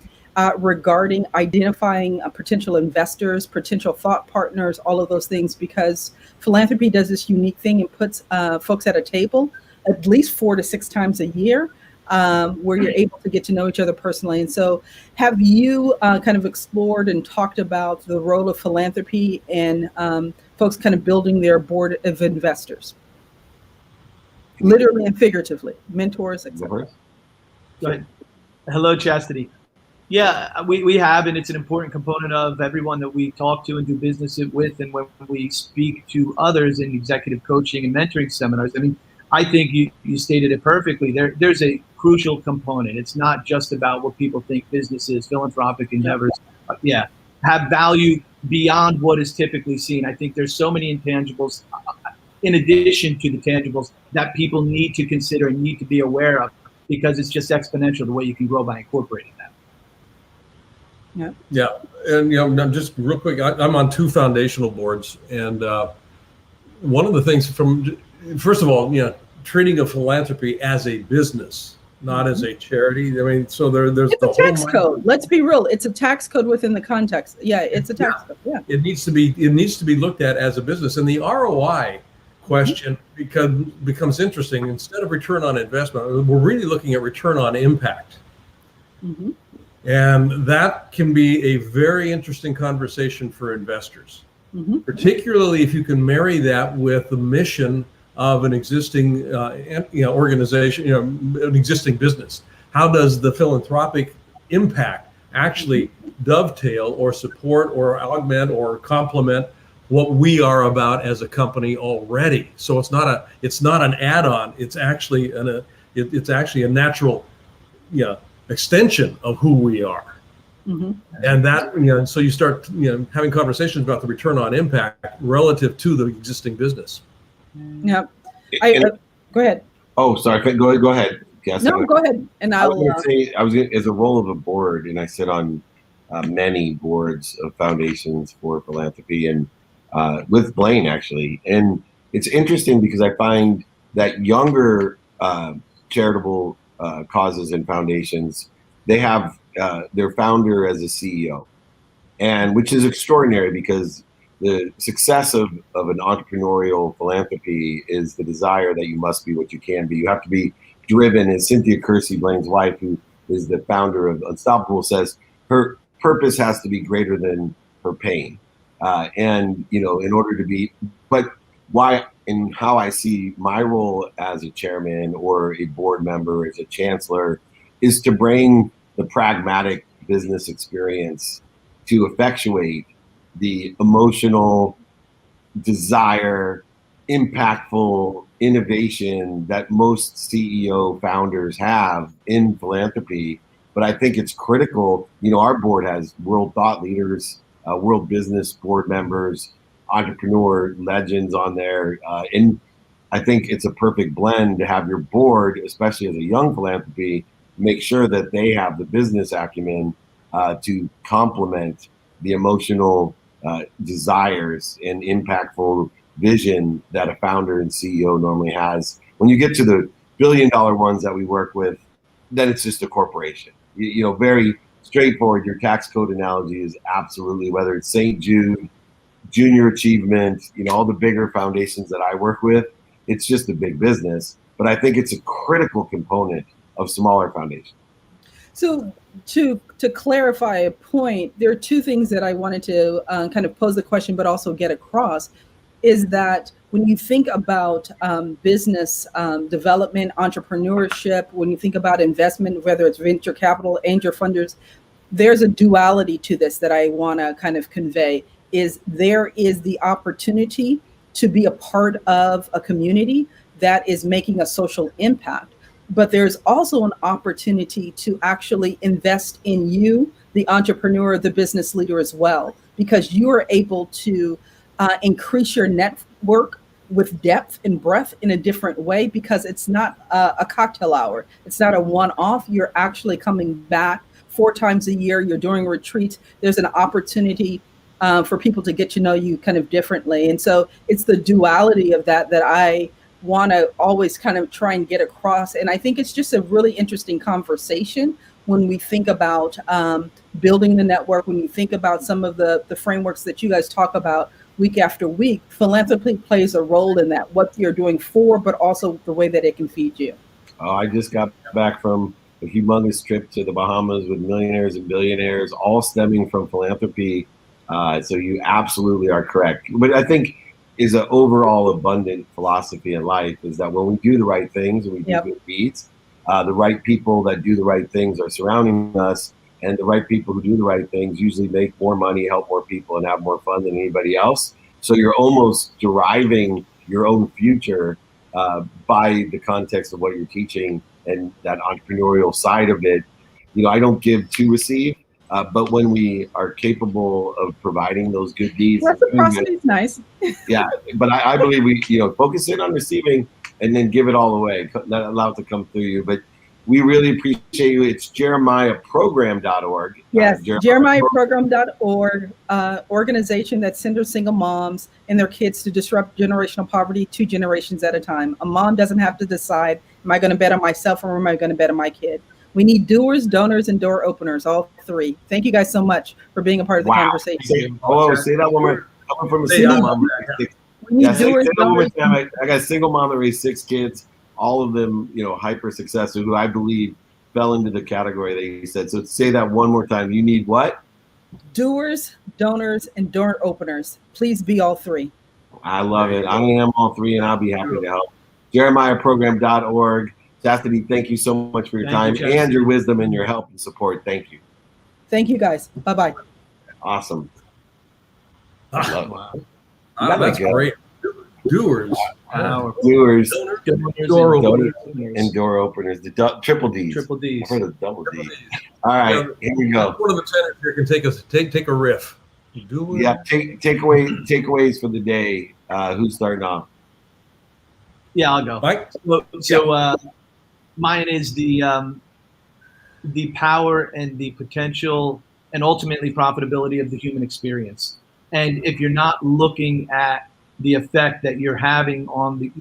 regarding identifying potential investors, potential thought partners, all of those things, because philanthropy does this unique thing and puts folks at a table at least 4 to 6 times a year where you're able to get to know each other personally. And so have you kind of explored and talked about the role of philanthropy and folks kind of building their board of investors? Literally and figuratively, mentors, etc. Go ahead. Hello, Chastity. Yeah, we have, and it's an important component of everyone that we talk to and do business with, and when we speak to others in executive coaching and mentoring seminars. I mean, I think you stated it perfectly. There's a crucial component. It's not just about what people think businesses, philanthropic endeavors, have value beyond what is typically seen. I think there's so many intangibles in addition to the tangibles that people need to consider and need to be aware of, because it's just exponential the way you can grow by incorporating that. Yeah. And just real quick, I'm on 2 foundational boards, and one of the things first of all, treating a philanthropy as a business, not as a charity. I mean, so there's it's the whole tax code. Let's be real. It's a tax code within the context. Yeah, it's a tax code. Yeah. It needs to be looked at as a business, and the ROI question becomes interesting. Instead of return on investment, we're really looking at return on impact. Mm-hmm. And that can be a very interesting conversation for investors, particularly if you can marry that with the mission of an existing organization, an existing business. How does the philanthropic impact actually dovetail or support or augment or complement what we are about as a company already? So it's not an add-on. It's actually a natural, extension of who we are. And that, so you start, having conversations about the return on impact relative to the existing business. Yeah. Go ahead. Oh, sorry. Go ahead. Yes, no, go ahead. And I was going to say, as a role of a board, and I sit on many boards of foundations for philanthropy, and with Blaine actually. And it's interesting because I find that younger charitable causes and foundations, they have their founder as a CEO, and which is extraordinary because the success of an entrepreneurial philanthropy is the desire that you must be what you can be. You have to be driven. As Cynthia Kersey, Blaine's wife, who is the founder of Unstoppable, says, her purpose has to be greater than her pain. And, you know, in order to be, but why and how I see my role as a chairman or a board member, as a chancellor, is to bring the pragmatic business experience to effectuate the emotional desire, impactful innovation that most CEO founders have in philanthropy. But I think it's critical. You know, our board has world thought leaders, world business board members, entrepreneur legends on there. And I think it's a perfect blend to have your board, especially as a young philanthropy, make sure that they have the business acumen to complement the emotional desires and impactful vision that a founder and CEO normally has. When you get to the billion-dollar ones that we work with, then it's just a corporation. You know, very straightforward. Your tax code analogy is absolutely, whether it's St. Jude, Junior Achievement, you know, all the bigger foundations that I work with, it's just a big business. But I think it's a critical component of smaller foundations. So to clarify a point, there are two things that I wanted to kind of pose the question, but also get across, is that when you think about business development, entrepreneurship, when you think about investment, whether it's venture capital, angel funders, there's a duality to this that I want to kind of convey, is there is the opportunity to be a part of a community that is making a social impact. But there's also an opportunity to actually invest in you, the entrepreneur, the business leader as well, because you are able to increase your network with depth and breadth in a different way, because it's not a cocktail hour. It's not a one-off. You're actually coming back 4 times a year. You're doing retreats. There's an opportunity for people to get to know you kind of differently. And so it's the duality of that I want to always kind of try and get across. And I think it's just a really interesting conversation when we think about building the network, when you think about some of the frameworks that you guys talk about week after week. Philanthropy plays a role in that, what you're doing for, but also the way that it can feed you. I just got back from a humongous trip to the Bahamas with millionaires and billionaires, all stemming from philanthropy. So you absolutely are correct. But I think is an overall abundant philosophy in life is that when we do the right things and we do good deeds, the right people that do the right things are surrounding us, and the right people who do the right things usually make more money, help more people, and have more fun than anybody else. So you're almost deriving your own future by the context of what you're teaching and that entrepreneurial side of it. You know, I don't give to receive. But when we are capable of providing those good deeds, reciprocity is nice. Yeah, but I believe we, you know, focus in on receiving and then give it all away. Not allow it to come through you. But we really appreciate you. It's jeremiahprogram.org. Yes, jeremiahprogram.org, organization that centers single moms and their kids to disrupt generational poverty 2 generations at a time. A mom doesn't have to decide, am I going to bet on myself or am I going to bet on my kid? We need doers, donors, and door openers, all 3. Thank you guys so much for being a part of the conversation. Say that one more. Coming from a single mom. I got a single mom that raised 6 kids, all of them, you know, hyper successful, who I believe fell into the category that you said. So say that one more time. You need what? Doers, donors, and door openers. Please be all 3. I love it. I am all 3, and I'll be happy to help. jeremiahprogram.org. Chastity, thank you so much for your time and your wisdom and your help and support. Thank you. Thank you, guys. Bye-bye. Awesome. Wow. That's great. Doers. Doers. Door openers. And door openers. The triple D's. Triple D's. I've heard of double D. All right, here we go. One of the tenors here can take a riff. Doers. Yeah, takeaways for the day. Who's starting off? Yeah, I'll go. Mike? So mine is the power and the potential and ultimately profitability of the human experience. And if you're not looking at the effect that you're having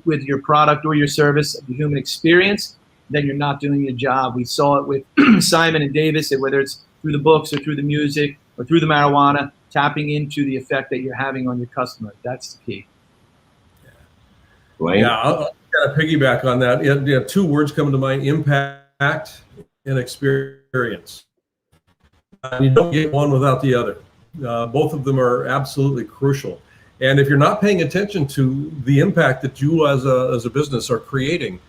with your product or your service, the human experience, then you're not doing your job. We saw it with Simon and Davis, whether it's through the books or through the music or through the marijuana, tapping into the effect that you're having on your customer. That's the key. Yeah, I'll kind of piggyback on that. Yeah, two words come to mind: impact and experience. You don't get one without the other. Both of them are absolutely crucial. And if you're not paying attention to the impact that you as a business are creating,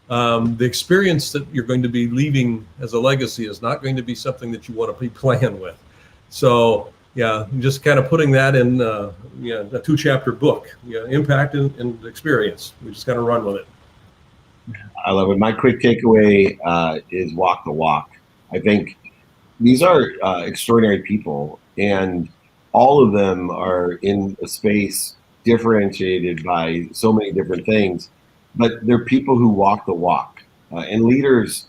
the experience that you're going to be leaving as a legacy is not going to be something that you want to be playing with. So yeah, just kind of putting that in a 2-chapter book, impact and experience. We just got to run with it. I love it. My quick takeaway is walk the walk. I think these are extraordinary people, and all of them are in a space differentiated by so many different things, but they're people who walk the walk. And leaders,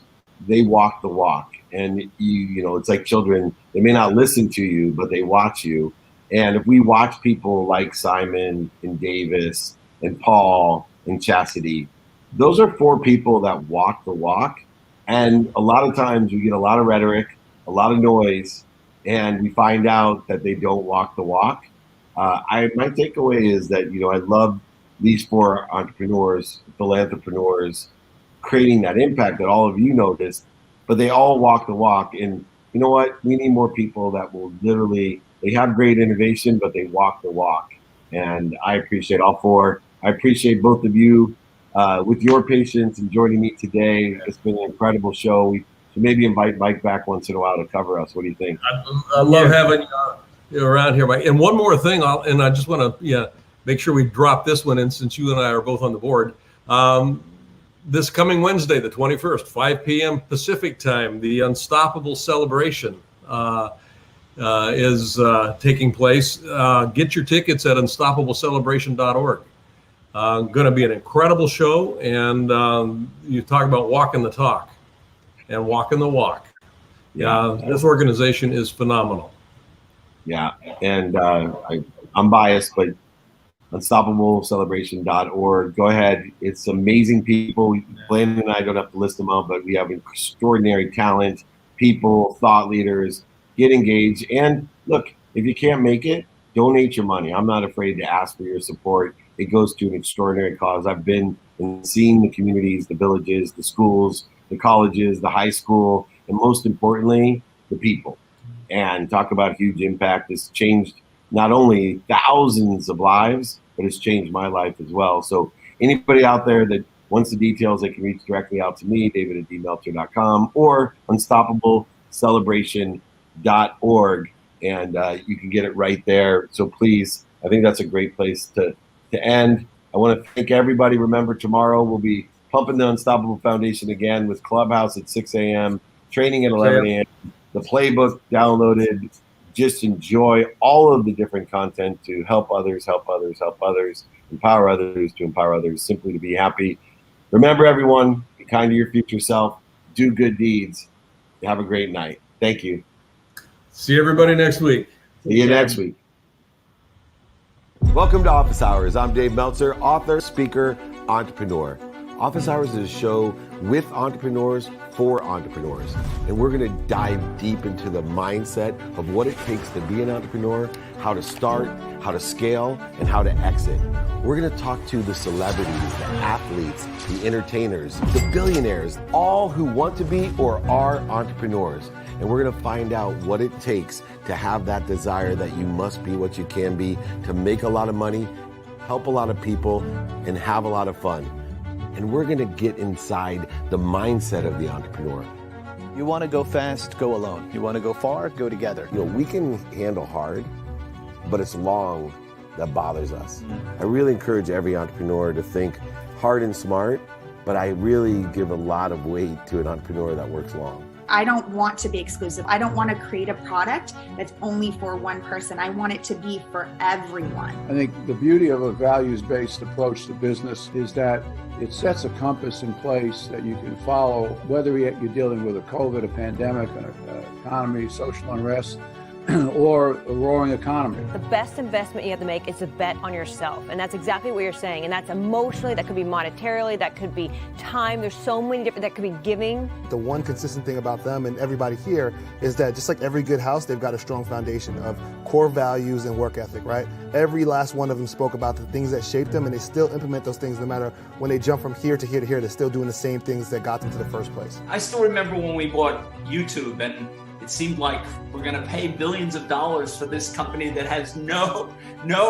they walk the walk. And you know, it's like children, they may not listen to you, but they watch you. And if we watch people like Simon and Davis and Paul and Chastity, those are 4 people that walk the walk. And a lot of times we get a lot of rhetoric, a lot of noise, and we find out that they don't walk the walk. My takeaway is that, you know, I love these 4 entrepreneurs, philanthropreneurs, creating that impact that all of you noticed, but they all walk the walk. And you know what? We need more people that will literally, they have great innovation, but they walk the walk. And I appreciate all 4. I appreciate both of you with your patience and joining me today. It's been an incredible show. We should maybe invite Mike back once in a while to cover us. What do you think? I love having you around here, Mike. And one more thing, I just want to make sure we drop this one in since you and I are both on the board. This coming Wednesday, the 21st, 5 p.m. Pacific time, the Unstoppable Celebration is taking place. Get your tickets at unstoppablecelebration.org. Going to be an incredible show, and you talk about walking the talk and walking the walk. This organization is phenomenal. Yeah, and I'm biased, but unstoppablecelebration.org. Go ahead. It's amazing people. Blaine and I don't have to list them out, but we have extraordinary talent, people, thought leaders. Get engaged. And look, if you can't make it, donate your money. I'm not afraid to ask for your support. It goes to an extraordinary cause. I've been and seen the communities, the villages, the schools, the colleges, the high school, and most importantly, the people. And talk about huge impact. It's changed not only thousands of lives, but it's changed my life as well. So anybody out there that wants the details, they can reach directly out to me, david@dmeltzer.com, or unstoppablecelebration.org, and you can get it right there. So please, I think that's a great place to end. I want to thank everybody. Remember, tomorrow we'll be pumping the Unstoppable Foundation again with Clubhouse at 6 a.m., training at 11 a.m., the playbook downloaded. Just enjoy all of the different content to help others, empower others to empower others, simply to be happy. Remember, everyone, be kind to your future self, do good deeds. Have a great night. Thank you. See everybody next week. See you next week. Welcome to Office Hours. I'm Dave Meltzer, author, speaker, entrepreneur. Office Hours is a show with entrepreneurs for entrepreneurs. And we're going to dive deep into the mindset of what it takes to be an entrepreneur, how to start, how to scale, and how to exit. We're going to talk to the celebrities, the athletes, the entertainers, the billionaires, all who want to be or are entrepreneurs. And we're going to find out what it takes to have that desire that you must be what you can be, to make a lot of money, help a lot of people, and have a lot of fun. And we're going to get inside the mindset of the entrepreneur. You want to go fast, go alone. You want to go far, go together. You know, we can handle hard, but it's long that bothers us. I really encourage every entrepreneur to think hard and smart, but I really give a lot of weight to an entrepreneur that works long. I don't want to be exclusive. I don't want to create a product that's only for one person. I want it to be for everyone. I think the beauty of a values-based approach to business is that it sets a compass in place that you can follow, whether you're dealing with a COVID, a pandemic, an economy, social unrest, or a roaring economy. The best investment you have to make is to bet on yourself. And that's exactly what you're saying. And that's emotionally, that could be monetarily, that could be time. There's so many different, that could be giving. The one consistent thing about them and everybody here is that just like every good house, they've got a strong foundation of core values and work ethic, right? Every last one of them spoke about the things that shaped them, and they still implement those things no matter when they jump from here to here to here, they're still doing the same things that got them to the first place. I still remember when we bought YouTube, and it seemed like we're going to pay billions of dollars for this company that has no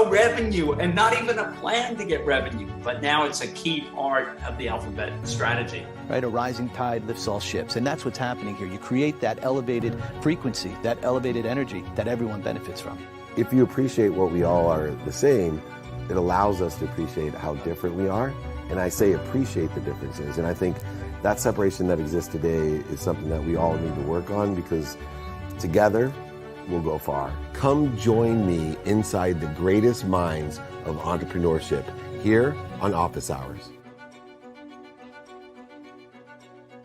revenue and not even a plan to get revenue. But now it's a key part of the Alphabet strategy. Right, a rising tide lifts all ships, and that's what's happening here. You create that elevated frequency, that elevated energy that everyone benefits from. If you appreciate what we all are the same, it allows us to appreciate how different we are. And I say appreciate the differences. And I think that separation that exists today is something that we all need to work on, because together we'll go far. Come join me inside the greatest minds of entrepreneurship here on Office Hours.